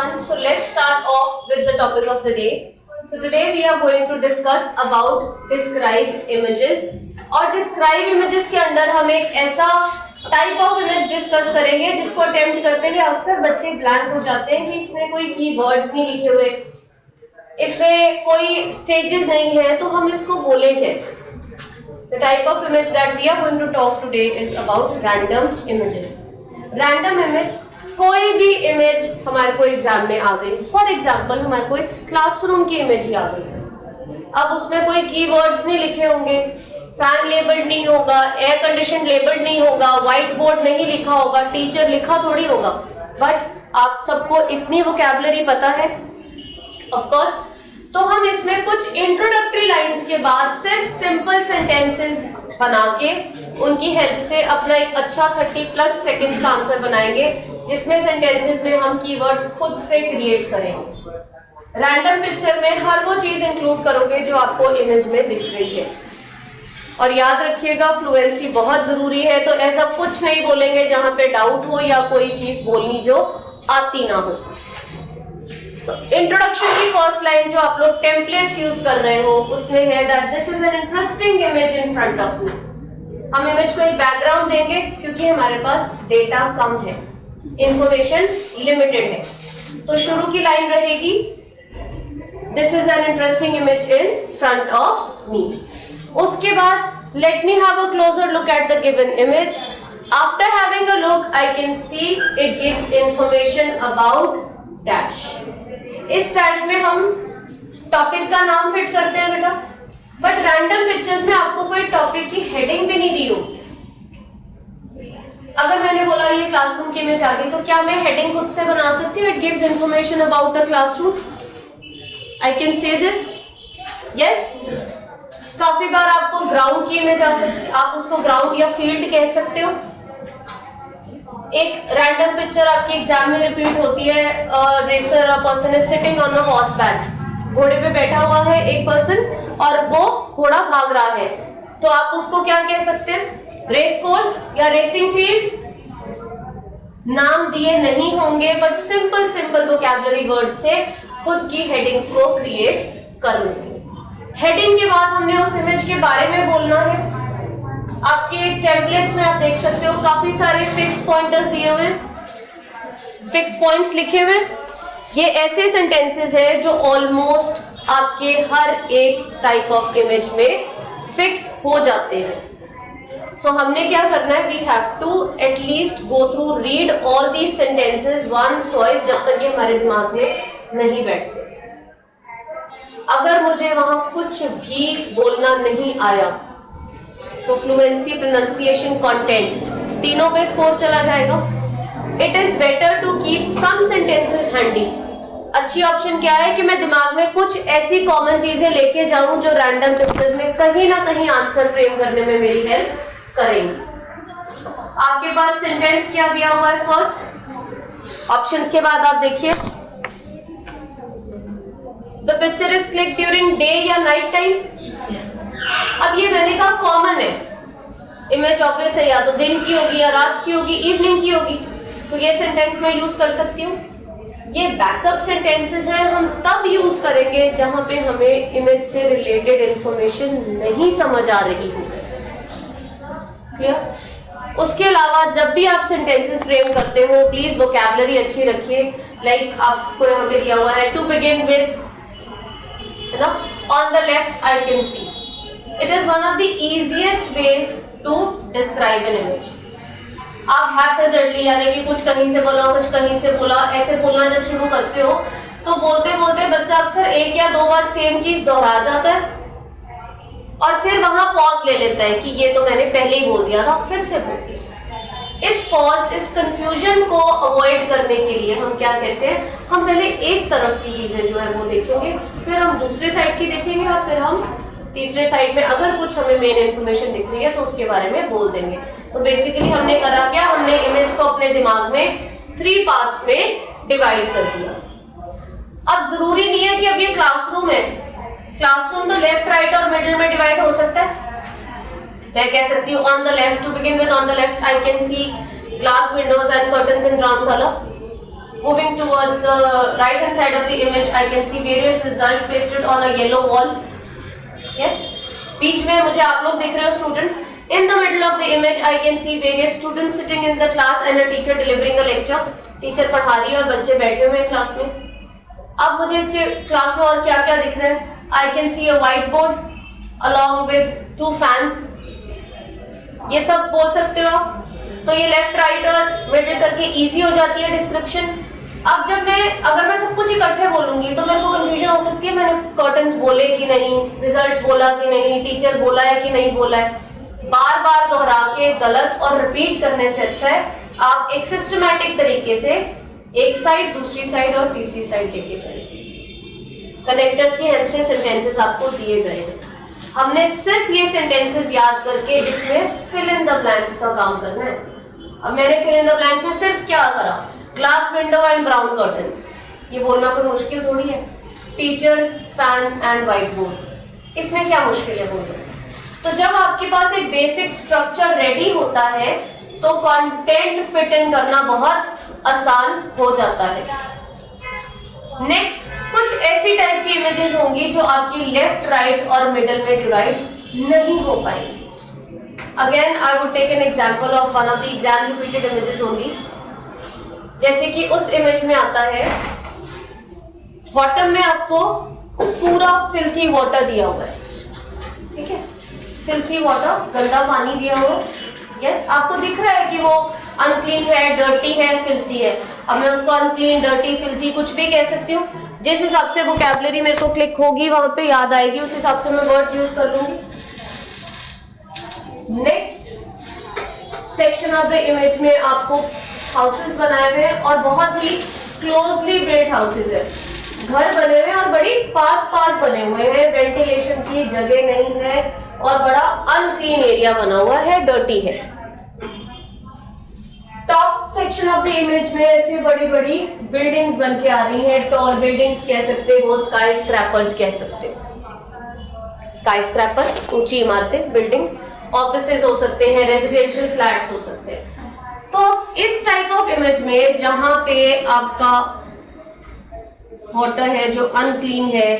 everyone. So let's start off with the topic of the day. So today we are going to discuss about describe images. और describe images के अंदर हम एक ऐसा type of image discuss करेंगे जिसको attempt करते हुए अक्सर बच्चे ब्लैंक हो जाते हैं कि इसमें कोई कीवर्ड्स नहीं लिखे हुए, इसमें कोई स्टेजेस नहीं है, तो हम इसको बोले कैसे? The type of image that we are going to talk today is about random images. Random image, कोई भी इमेज हमारे को एग्जाम में आ गई. फॉर एग्जाम्पल हमारे को इस क्लासरूम की इमेज ही आ गई. अब उसमें कोई कीवर्ड्स नहीं लिखे होंगे, फैन लेबल्ड नहीं होगा, एयर कंडीशन लेबल्ड नहीं होगा, व्हाइट बोर्ड नहीं लिखा होगा, टीचर लिखा थोड़ी होगा. बट आप सबको इतनी वोकैबुलरी पता है ऑफ कोर्स. तो हम इसमें कुछ इंट्रोडक्टरी लाइंस के बाद सिर्फ सिंपल सेंटेंसेस बना के उनकी हेल्प से अपना एक अच्छा 30+ सेकेंड्स का आंसर बनाएंगे, जिसमें सेंटेंसेस में हम कीवर्ड्स खुद से क्रिएट करेंगे. रैंडम पिक्चर में हर वो चीज इंक्लूड करोगे जो आपको इमेज में दिख रही है. और याद रखिएगा फ्लुएंसी बहुत जरूरी है, तो ऐसा कुछ नहीं बोलेंगे जहां पे डाउट हो या कोई चीज बोलनी जो आती ना हो. So, इंट्रोडक्शन की फर्स्ट लाइन जो आप लोग टेम्पलेट्स यूज कर रहे हो उसमें है that this is an interesting image in front of me. हम इमेज को एक बैकग्राउंड देंगे क्योंकि हमारे पास डेटा कम है, इंफॉर्मेशन लिमिटेड है. तो शुरू की लाइन रहेगी this is an interesting image in front of me. उसके बाद let me have a closer look at the given image. After having a look I can see it gives information about dash. इस dash में हम topic का नाम fit करते हैं बेटा, बट रैंडम पिक्चर्स में आपको कोई टॉपिक की हेडिंग भी नहीं दी होगी. अगर मैंने बोला ये क्लासरूम की इमेज आ गई, तो क्या मैं हेडिंग खुद से बना सकती हूँ? It gives information about the classroom. I can say this. Yes, काफी बार आपको ग्राउंड की इमेज आ सकती है, आप उसको ग्राउंड या फील्ड कह सकते हो. एक रैंडम पिक्चर आपके एग्जाम में रिपीट होती है. Racer a person is sitting on a horse back. घोड़े पे बैठा हुआ है एक पर्सन और वो घोड़ा भाग रहा है, तो आप उसको क्या कह सकते हैं? रेस कोर्स या रेसिंग फील्ड. नाम दिए नहीं होंगे, बट सिंपल वोकैबुलरी वर्ड से खुद की हेडिंग्स को क्रिएट कर लेंगे. हेडिंग के बाद हमने उस इमेज के बारे में बोलना है. आपके टेम्पलेट्स में आप देख सकते हो काफी सारे फिक्स पॉइंटर्स दिए हुए हैं, फिक्स पॉइंट्स लिखे हुए. ये ऐसे सेंटेंसेस हैं जो ऑलमोस्ट आपके हर एक टाइप ऑफ इमेज में फिक्स हो जाते हैं. सो हमने क्या करना है? We have to at least go through read all these sentences once twice, जब तक ये हमारे दिमाग में नहीं बैठते. अगर मुझे वहां कुछ भी बोलना नहीं आया तो फ्लुएंसी, प्रोनाउंसिएशन, कंटेंट तीनों पे स्कोर चला जाएगा. It is better to keep some sentences handy. अच्छी ऑप्शन क्या है कि मैं दिमाग में कुछ ऐसी कॉमन चीजें लेके जाऊं जो रैंडम पिक्चर्स में कहीं ना कहीं आंसर फ्रेम करने में मेरी हेल्प करेंगे. आपके पास सेंटेंस क्या दिया हुआ है? फर्स्ट ऑप्शंस के बाद आप देखिए, the picture is click during day या नाइट टाइम. अब ये मैंने कहा कॉमन है, इमेज ऑब्वियस है, या तो दिन की होगी या रात की होगी, इवनिंग की होगी, तो ये सेंटेंस मैं यूज कर सकती हूँ. ये बैकअप सेंटेंसेस हैं, हम तब यूज करेंगे जहां पे हमें इमेज से रिलेटेड इंफॉर्मेशन नहीं समझ आ रही हो. क्लियर? उसके अलावा जब भी आप सेंटेंसेस फ्रेम करते हो प्लीज वोकैबुलरी अच्छी रखिए. लाइक आपको यहाँ पे दिया हुआ है टू बिगिन विद, है ना, on the left I can C. It is one of the easiest ways to describe an image. आप haphazardly यानी कि कुछ कहीं से बोला कुछ कहीं से बोला ऐसे बोलना जब शुरू करते हो तो बोलते बोलते बच्चा अक्सर एक या दो बार सेम चीज दोहरा जाता है और फिर वहां पॉज ले लेता है कि ये तो मैंने पहले ही बोल दिया था, फिर से बोल दिया. इस पॉज, इस कंफ्यूजन को अवॉइड करने के लिए हम क्या कहते हैं, हम पहले एक तरफ की चीजें जो है वो देखेंगे, फिर हम दूसरे साइड की देखेंगे और फिर हम तीसरे साइड में अगर कुछ हमें मेन इंफॉर्मेशन दिख रही है तो उसके बारे में बोल देंगे. तो बेसिकली हमने करा क्या, हमने इमेज को अपने दिमाग में 3 पार्ट्स में डिवाइड कर दिया. अब जरूरी नहीं है कि अब ये क्लासरूम है, क्लासरूम तो लेफ्ट, राइट और मिडिल में डिवाइड हो सकता है. मैं कह सकती हूँ on the left, to begin with on the left I can see glass windows and curtains in brown colour. Moving towards the right hand side of the image, I can see various results pasted on a yellow wall. Yes. बीच में मुझे आप लोग दिख रहे हो students. In the middle of the image, I can see various students sitting in the class and a teacher delivering a lecture. Teacher पढ़ा रही है और बच्चे बैठे हुए हैं क्लास में. अब मुझे इसके क्लास में और क्या-क्या दिख रहे हैं? I can see a whiteboard along with 2 fans. ये सब बोल सकते हो आप. तो ये लेफ्ट राइट और मिडिल करके इजी हो जाती है डिस्क्रिप्शन. अब जब अगर मैं सब कुछ इकट्ठे बोलूंगी तो मेरे को कंफ्यूजन हो सकती है, मैंने कर्टन्स बोले कि नहीं, रिजल्ट्स बोला कि नहीं, टीचर बोला है कि नहीं बोला है. बार बार दोहरा के गलत और रिपीट करने से अच्छा है आप एक सिस्टमैटिक तरीके से एक साइड, दूसरी साइड और तीसरी साइड लेके चलिए. कनेक्टर्स की हेल्प से सेंटेंसेस आपको दिए गए हैं. हमने सिर्फ ये सेंटेंसेस याद करके इसमें फिल इन द ब्लैंक्स का काम करना है. अब मैंने फिल इन द ब्लैंक्स में सिर्फ क्या करा, glass window and brown curtains. ये बोलना कोई मुश्किल थोड़ी है. Teacher, fan and white board, इसमें क्या मुश्किल है बोलना. तो जब आपके पास एक बेसिक स्ट्रक्चर रेडी होता है तो कंटेंट फिट इन करना बहुत आसान हो जाता है. नेक्स्ट, कुछ ऐसी टाइप की इमेजेस होंगी जो आपकी लेफ्ट, राइट और मिडल में डिवाइड नहीं हो पाएंगी. Again, I would take an example of one of the exam repeated images only. जैसे कि उस इमेज में आता है, बॉटम में आपको पूरा फिल्थी वाटर दिया हुआ है. ठीक है, फिल्थी वाटर, गंदा पानी दिया हुआ है. यस, आपको दिख रहा है कि वो अनक्लीन है, डर्टी है, फिल्थी है. अब मैं उसको अनक्लीन, डर्टी, फिल्थी कुछ भी कह सकती हूँ. जिस हिसाब से वोकैबुलरी मेरे को क्लिक होगी वहां पे याद आएगी, उस हिसाब से मैं वर्ड्स यूज कर लूंगी. Next section of the image में आपको हाउसेस बनाए हुए हैं और बहुत ही क्लोजली बिल्ड हाउसेस है. घर बने हुए हैं और बड़ी पास पास बने हुए हैं. वेंटिलेशन की जगह नहीं है और बड़ा अनक्लीन एरिया बना हुआ है, डर्टी है. Top section of the image में ऐसे बड़ी बड़ी बिल्डिंग्स बन के आ रही हैं. टॉल बिल्डिंग्स कह सकते हो, स्काई स्क्रैपर्स कह सकते हो. स्काई स्क्रैपर, ऊंची इमारतें, बिल्डिंग्स. ऑफिसेज हो सकते हैं, रेजिडेंशियल फ्लैट्स हो सकते हैं. तो इस टाइप ऑफ इमेज में जहां पे आपका वाटर है जो अनक्लीन है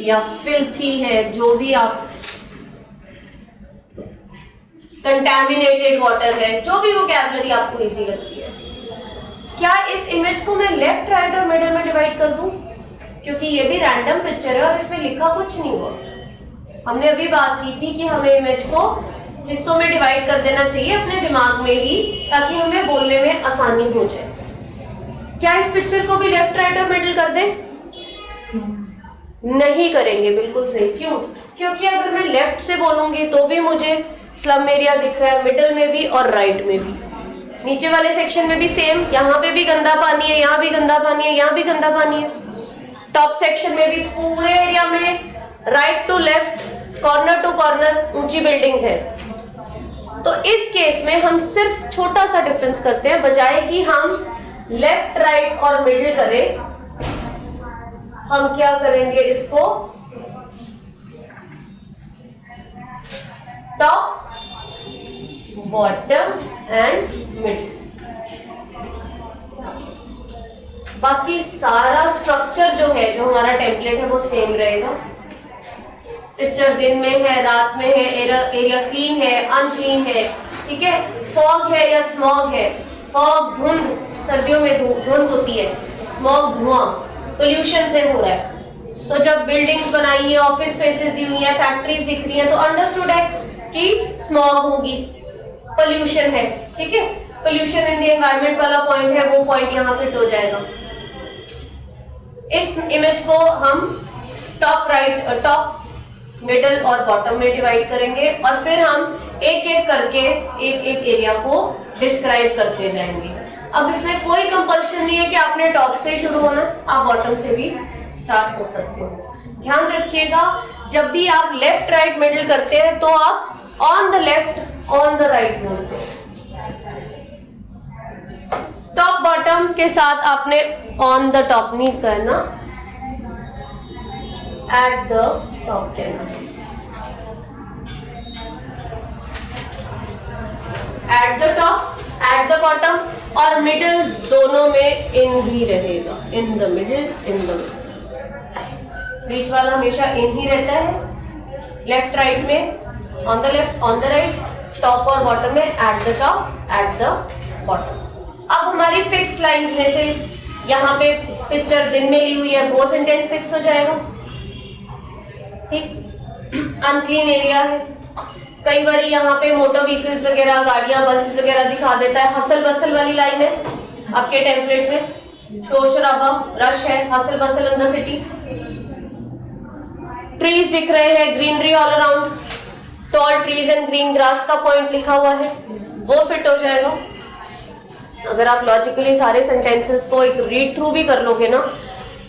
या फिल्थी है, जो भी आप कंटैमिनेटेड वाटर है, जो भी वोकैबुलरी आपको इजी लगती है, क्या इस इमेज को मैं लेफ्ट, राइट और मिडिल में डिवाइड कर दूं? क्योंकि ये भी रैंडम पिक्चर है और इसमें लिखा कुछ नहीं हुआ. हमने अभी बात की थी कि हमें इमेज को हिस्सों में डिवाइड कर देना चाहिए अपने दिमाग में ही, ताकि हमें बोलने में आसानी हो जाए. क्या इस पिक्चर को भी लेफ्ट, राइट और मिडिल कर दें? नहीं करेंगे. बिल्कुल सही. क्यों? क्योंकि अगर मैं लेफ्ट से बोलूंगी तो भी मुझे स्लम एरिया दिख रहा है, मिडिल में भी और राइट में भी. नीचे वाले सेक्शन में भी सेम, यहाँ पे भी गंदा पानी है, यहाँ भी गंदा पानी है, यहाँ भी गंदा पानी है. टॉप सेक्शन में भी पूरे एरिया में right to left, corner to corner ऊंची बिल्डिंग्स है. तो इस केस में हम सिर्फ छोटा सा डिफरेंस करते हैं. बजाय कि हम लेफ्ट, राइट और मिडिल करें, हम क्या करेंगे, इसको टॉप, बॉटम एंड मिडिल. बाकी सारा स्ट्रक्चर जो है, जो हमारा टेम्पलेट है, वो सेम रहेगा. पिक्चर दिन में है, रात में है, एरिया क्लीन है, अनक्लीन है. ठीक है, फॉग है या स्मॉग है. फॉग धुंध, सर्दियों में धुंध होती है. स्मॉग धुआं, पोल्यूशन से हो रहा है. तो जब बिल्डिंग्स बनाई है, ऑफिस स्पेसेस दी हुई है, फैक्ट्रीज दिख रही हैं, तो अंडरस्टूड है कि स्मॉग होगी, पोल्यूशन है. ठीक है, पोल्यूशन इन द एनवायरनमेंट वाला पॉइंट है, वो पॉइंट यहाँ फिट हो जाएगा. इस इमेज को हम टॉप, राइट, टॉप, मिडल और बॉटम में डिवाइड करेंगे और फिर हम एक एक करके एक एक एरिया को डिस्क्राइब करते जाएंगे. अब इसमें कोई कंपल्शन नहीं है कि आपने टॉप से शुरू होना, आप बॉटम से भी स्टार्ट हो सकते हो. ध्यान रखिएगा, जब भी आप लेफ्ट, राइट, मिडिल करते हैं तो आप on the left, on the right बोलते हैं. टॉप बॉटम के साथ आपने ऑन द टॉप नहीं करना, एट द टॉप कहना. At the top at the bottom, और मिडिल दोनों में इन ही रहेगा, in the middle, in the middle. बीच वाला हमेशा इन ही रहता है, लेफ्ट राइट में, on the left, on the right, top और बॉटम में at the top, at the bottom. अब हमारी फिक्स लाइंस में से यहाँ पे पिक्चर दिन में ली हुई है, वो सेंटेंस फिक्स हो जाएगा, ठीक। अनक्लीन एरिया है, कई बार यहाँ पे मोटर व्हीकल्स वगैरह, गाड़ियां, बसेस वगैरह दिखा देता है, हसल बसल वाली लाइन है आपके टेम्पलेट में, शोर शराबा, रश है, hustle bustle in the city. Trees दिख रहे हैं, greenery all around, tall trees and green grass का पॉइंट लिखा हुआ है, वो फिट हो जाएगा। अगर आप लॉजिकली सारे सेंटेंसेस को एक रीड थ्रू भी कर लोगे ना,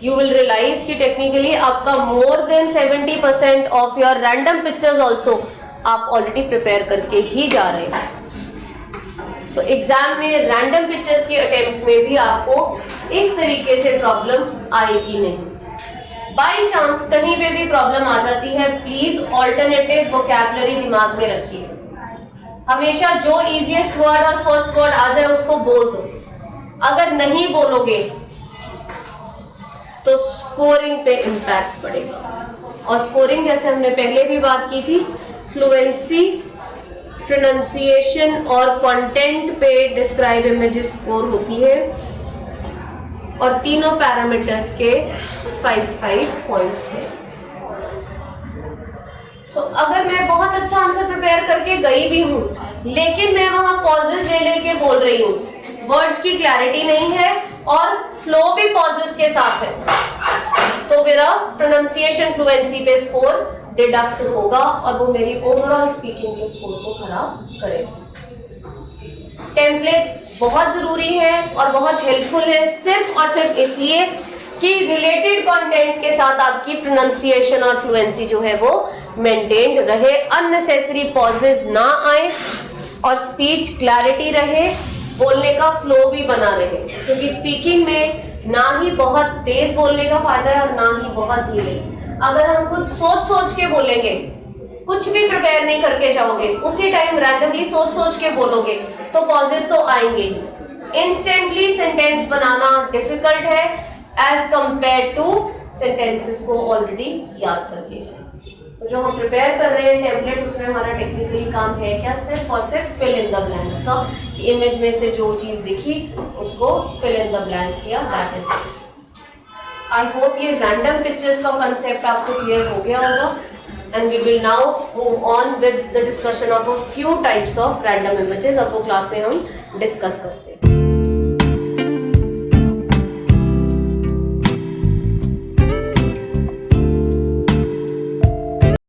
यू विल रियलाइज कि टेक्निकली आपका more than 70% of your random pictures also आप ऑलरेडी प्रिपेयर करके ही जा रहे हैं। सो एग्जाम में रैंडम पिक्चर्स के अटेम्प्ट में भी आपको इस तरीके से प्रॉब्लम आएगी नहीं। बाई चांस कहीं पे भी प्रॉब्लम आ जाती है, प्लीज ऑल्टरनेटिव वोकैबुलरी दिमाग में रखिए। हमेशा जो इजीएस्ट वर्ड और फर्स्ट वर्ड आ जाए उसको बोल दो। अगर नहीं बोलोगे तो स्कोरिंग पे इम्पैक्ट पड़ेगा, और स्कोरिंग जैसे हमने पहले भी बात की थी, फ्लुएंसी, प्रोनाउंसिएशन और कंटेंट पे डिस्क्राइब इमेजेस स्कोर होती है, और तीनों पैरामीटर्स के 5 पॉइंट्स हैं। सो अगर मैं बहुत अच्छा आंसर प्रिपेयर करके गई भी हूँ, लेकिन मैं वहां पॉजेस ले लेके बोल रही हूँ, वर्ड्स की क्लैरिटी नहीं है और फ्लो भी पॉजेस के साथ है, तो मेरा प्रोनाउंसिएशन फ्लुएंसी पे स्कोर डिडक्ट होगा और वो मेरी ओवरऑल स्पीकिंग के स्कोर को खराब करेगा। टेम्पलेट्स बहुत जरूरी है और बहुत हेल्पफुल है, सिर्फ और सिर्फ इसलिए कि रिलेटेड कंटेंट के साथ आपकी प्रोनाउंसिएशन और फ्लुएंसी जो है वो मेंटेन्ड रहे, अननेसेसरी पॉजेस ना आए और स्पीच क्लैरिटी रहे, बोलने का फ्लो भी बना रहे। क्योंकि स्पीकिंग में ना ही बहुत तेज बोलने का फायदा है और ना ही बहुत धीरे। अगर हम खुद सोच सोच के बोलेंगे, कुछ भी प्रिपेयर नहीं करके जाओगे, उसी टाइम रैंडमली सोच सोच के बोलोगे, तो पॉजेस तो आएंगे ही। इंस्टेंटली सेंटेंस बनाना डिफिकल्ट है एज कंपेयर टू सेंटेंसेस को ऑलरेडी याद करके जाए। तो जो हम प्रिपेयर कर रहे हैं टेम्पलेट, उसमें हमारा टेक्निकली काम है क्या, सिर्फ और सिर्फ फिल इन द ब्लैंक्स का, कि इमेज में से जो चीज दिखी उसको फिल इन द ब्लैंक किया, that is it. I hope ये रैंडम पिक्चर्स का कंसेप्ट आपको क्लियर हो गया होगा, and we will now move on with the discussion of a few types of random images। अब वो क्लास में हम डिस्कस करते हैं।